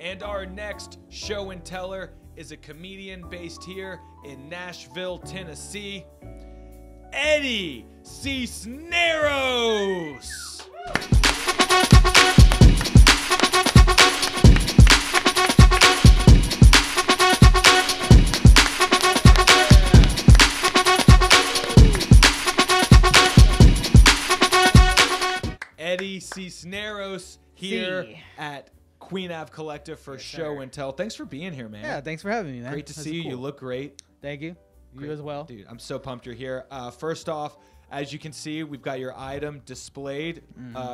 And our next show and teller is a comedian based here in Nashville, Tennessee, Eddie Sisneros. Eddie Sisneros here at Queen Ave Collective for show and tell. Thanks for being here, man. Yeah, thanks for having me, man. Great to see you. Cool. You look great. Thank you. You as well. Dude, I'm so pumped you're here. First off, as you can see, we've got your item displayed.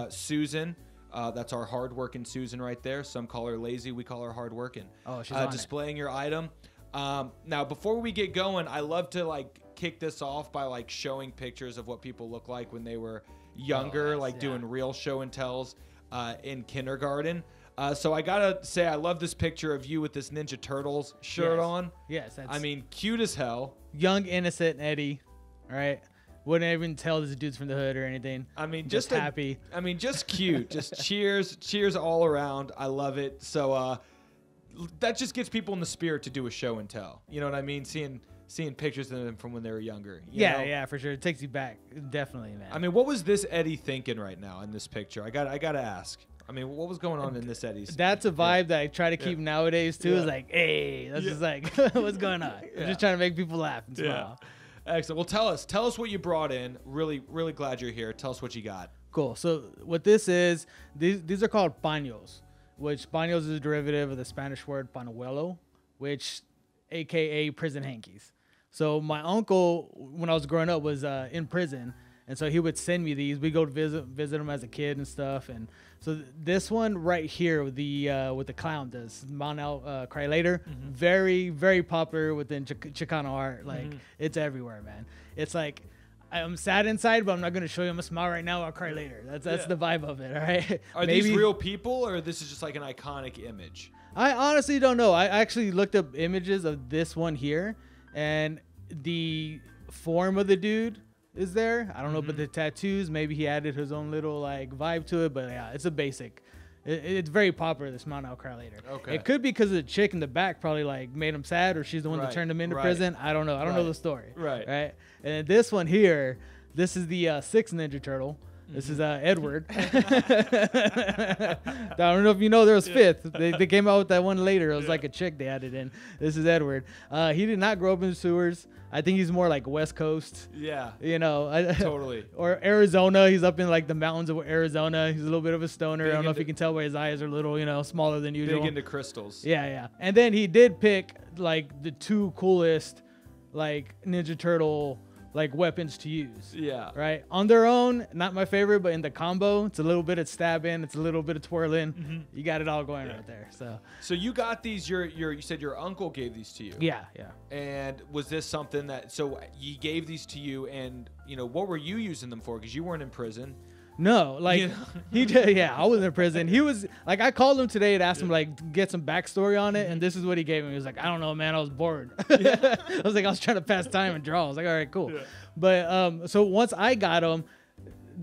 Susan, that's our hardworking Susan right there. Some call her lazy. We call her hardworking. Oh, she's on displaying your item. Now, before we get going, I love to kick this off by showing pictures of what people look like when they were younger, doing real show and tells in kindergarten. So I gotta say, I love this picture of you with this Ninja Turtles shirt on. Yes, that's, I mean, cute as hell. Young, innocent Eddie, all right? Wouldn't even tell this dude's from the hood or anything. I mean, just happy. I mean, just cute. Just cheers all around. I love it. So that just gets people in the spirit to do a show and tell. You know what I mean? Seeing pictures of them from when they were younger. You know? Yeah, for sure. It takes you back, definitely, man. I mean, what was this Eddie thinking right now in this picture? I gotta ask. I mean, what was going on in this Eddie's? That's a vibe that I try to keep nowadays too. Is like, hey, that's just like, what's going on? I'm just trying to make people laugh and smile. Excellent. Well, tell us what you brought in. Really glad you're here. Tell us what you got. Cool. So what this is, these are called paños, which paños is a derivative of the Spanish word panuelo, which AKA prison hankies. So my uncle, when I was growing up, was in prison. And so he would send me these. We go to visit him as a kid and stuff. And so this one right here with the clown, this Manuel Cry Later, very, very popular within Chicano art. It's everywhere, man. It's like, I'm sad inside, but I'm not going to show you. I'm going to smile right now. I'll cry later. That's the vibe of it, all right? Are these real people, or this is just like an iconic image? I honestly don't know. I actually looked up images of this one here, and the form of the dude is there. I don't know, but the tattoos, maybe he added his own little vibe to it, but yeah, it's a basic. It's very popular, this Mount Out Cry Later. Okay. It could be because the chick in the back probably made him sad, or she's the one that turned him into prison. I don't know. I don't know the story. Right. And this one here, this is the sixth Ninja Turtle. This is Edward. I don't know if you know there was fifth. They came out with that one later. It was like a chick they added in. This is Edward. He did not grow up in the sewers. I think he's more like West Coast. Yeah. You know. Totally. Or Arizona. He's up in the mountains of Arizona. He's a little bit of a stoner. I don't know if you can tell by his eyes are a little, smaller than usual. Big into crystals. Yeah. And then he did pick the two coolest Ninja Turtle weapons to use. Yeah. Right? On their own, not my favorite, but in the combo, it's a little bit of stabbing, it's a little bit of twirling. You got it all going right there. So you got these, you said your uncle gave these to you. Yeah. And was this something so he gave these to you, and what were you using them for? Because you weren't in prison. No, he did. Yeah, I was in prison. He was I called him today and asked him get some backstory on it, and this is what he gave me. He was like, I don't know, man, I was bored. I was trying to pass time and draw. I was like, all right, cool. But so once I got him,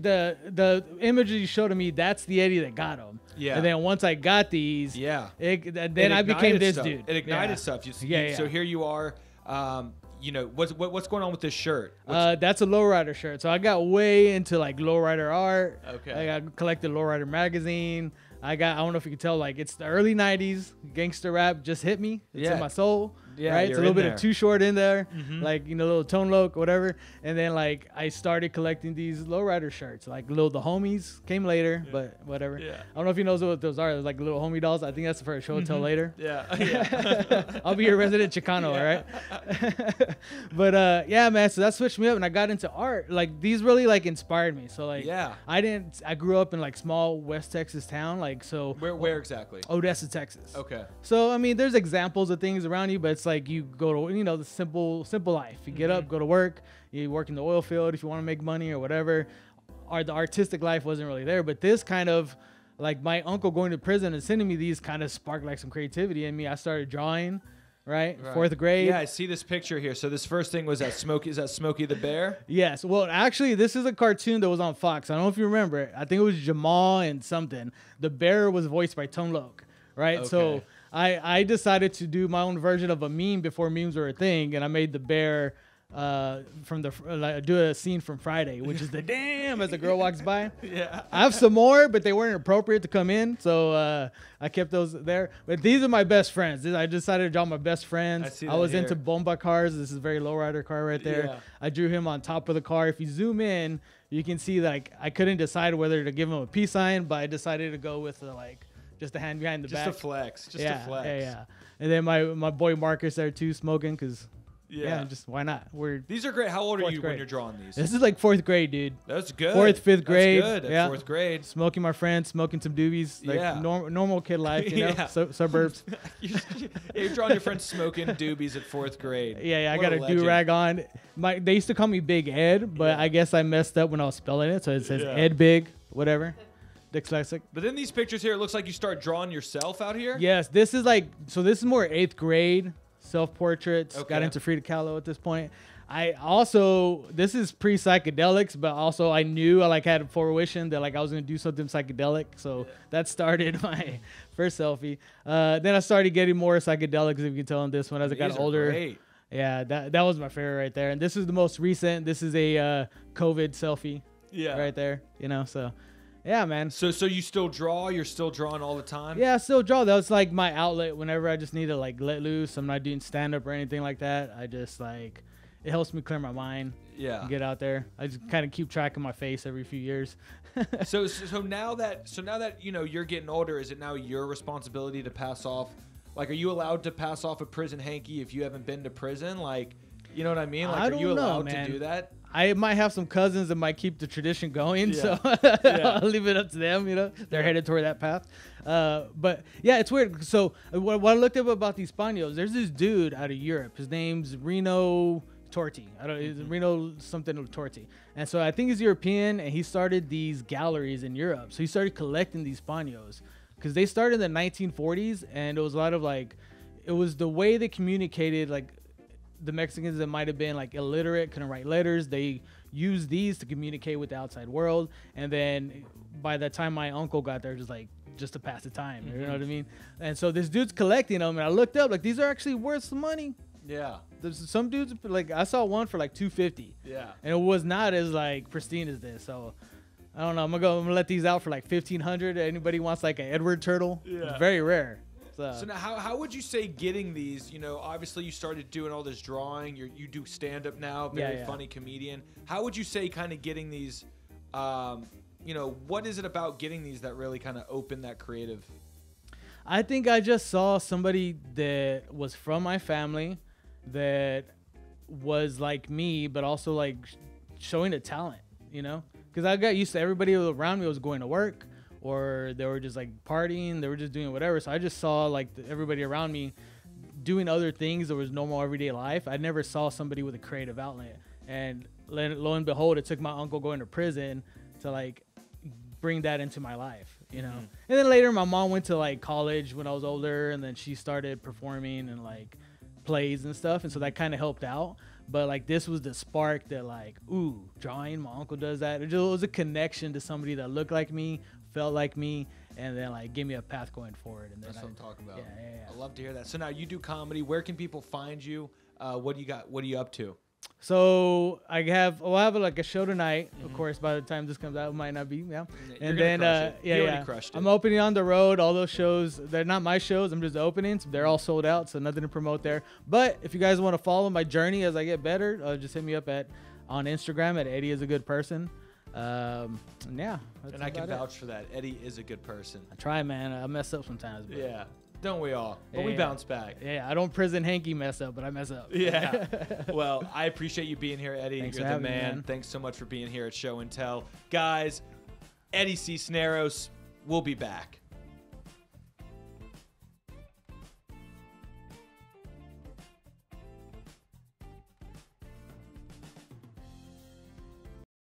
the images you showed to me, that's the Eddie that got him. Yeah. And then once I got these, then I became this dude. It ignited stuff. So here you are. What's going on with this shirt? That's a lowrider shirt. So I got way into lowrider art. Okay. I collected lowrider magazine. I don't know if you can tell, it's the early 90s. Gangster rap just hit me. It's in my soul. Yeah, right? It's a little bit of Too Short in there. Little Tone Loc, whatever. And then, I started collecting these lowrider shirts. The homies came later, but whatever. Yeah. I don't know if you know what those are. They're little homie dolls. I think that's for a show and tell later. Yeah. I'll be your resident Chicano, all right? But, yeah, man, so that switched me up, and I got into art. These really, inspired me. So, I grew up in, small West Texas town. Where exactly? Odessa, Texas. Okay. So, I mean, there's examples of things around you, but it's you go to, the simple life. You get up, go to work, you work in the oil field if you want to make money or whatever. The artistic life wasn't really there, but this kind of, my uncle going to prison and sending me these kind of sparked some creativity in me. I started drawing, right? 4th grade. Yeah, I see this picture here. So this first thing was Smokey. Is that Smokey the Bear? Yes. Well, actually, this is a cartoon that was on Fox. I don't know if you remember it. I think it was Jamal and something. The bear was voiced by Tone Loc, right? Okay. So I decided to do my own version of a meme before memes were a thing, and I made the bear from the do a scene from Friday, which is the damn as a girl walks by. Yeah. I have some more, but they weren't appropriate to come in, so I kept those there. But these are my best friends. I decided to draw my best friends. I was into bomba cars. This is a very lowrider car right there. Yeah. I drew him on top of the car. If you zoom in, you can see that I couldn't decide whether to give him a peace sign, but I decided to go with just a hand behind the back. Just a flex. Just a flex. Yeah. And then my boy Marcus there too, smoking, because just why not? These are great. How old are you when you're drawing these? This is like 4th grade, dude. That's good. 4th, 5th grade. That's good. At 4th grade. Smoking my friends, smoking some doobies. Like normal kid life, you know? Suburbs. You're drawing your friends smoking doobies at 4th grade. Yeah. I got a do-rag on. They used to call me Big Ed, but I guess I messed up when I was spelling it. So it says Ed Big, whatever. Dyslexic. But in these pictures here, it looks like you start drawing yourself out here. Yes, this is more 8th grade self-portraits. Got into Frida Kahlo at this point. This is pre-psychedelics, but also I knew I had fruition that I was gonna do something psychedelic. So that started my first selfie. Then I started getting more psychedelics, if you can tell on this one as I got older. Great. Yeah, that was my favorite right there. And this is the most recent. This is a COVID selfie. Yeah. Right there. You know, so. Yeah, man. So you still draw? You're still drawing all the time? Yeah, I still draw. That was my outlet whenever I just need to let loose. I'm not doing stand-up or anything like that. I just it helps me clear my mind. Yeah. And get out there. I just kind of keep track of my face every few years. so now that you're getting older, is it now your responsibility to pass off? Are you allowed to pass off a prison hanky if you haven't been to prison? You know what I mean? Are you allowed to do that? I might have some cousins that might keep the tradition going, so I'll leave it up to them. You know, they're headed toward that path. But yeah, it's weird. So what I looked up about these Spanos, there's this dude out of Europe. His name's Reno Torti. Reno something Torti. And so I think he's European, and he started these galleries in Europe. So he started collecting these Spanos because they started in the 1940s, and it was a lot of it was the way they communicated, the Mexicans that might have been illiterate, couldn't write letters. They used these to communicate with the outside world. And then by the time my uncle got there, just to pass the time. You know what I mean? And so this dude's collecting them, and I looked up, these are actually worth some money. Yeah. There's some dudes, I saw one for $250. Yeah. And it was not as pristine as this. So I don't know. I'm gonna let these out for $1,500. Anybody wants an Edward turtle? Yeah. It's very rare. So now, how would you say getting these? Obviously you started doing all this drawing. You do stand up now. Very funny comedian. How would you say kind of getting these? What is it about getting these that really kind of opened that creative? I think I just saw somebody that was from my family, that was like me, but also showing a talent. Because I got used to everybody around me was going to work, or they were just partying, they were just doing whatever. So I just saw everybody around me doing other things that was normal everyday life. I never saw somebody with a creative outlet. And lo and behold, it took my uncle going to prison to bring that into my life, And then later my mom went to college when I was older, and then she started performing and plays and stuff. And so that kind of helped out. But this was the spark that drawing, my uncle does that. It was a connection to somebody that looked like me, felt like me, and then gave me a path going forward. And then that's what I'm talking about. Yeah. I love to hear that. So now you do comedy. Where can people find you? What do you got? What are you up to? So I have a show tonight. Of course, by the time this comes out, it might not be. Yeah. And then crushed it. I'm opening on the road. All those shows, they're not my shows. I'm just opening. So they're all sold out. So nothing to promote there. But if you guys want to follow my journey as I get better, just hit me up on Instagram at Eddie is a good person. And I can vouch for that. Eddie is a good person. I try, man. I mess up sometimes. But yeah. Don't we all? But we bounce back. Yeah, I don't prison hanky mess up, but I mess up. Yeah. Well, I appreciate you being here, Eddie. You're the man. Thanks so much for being here at Show and Tell. Guys, Eddie Sisneros, we'll be back.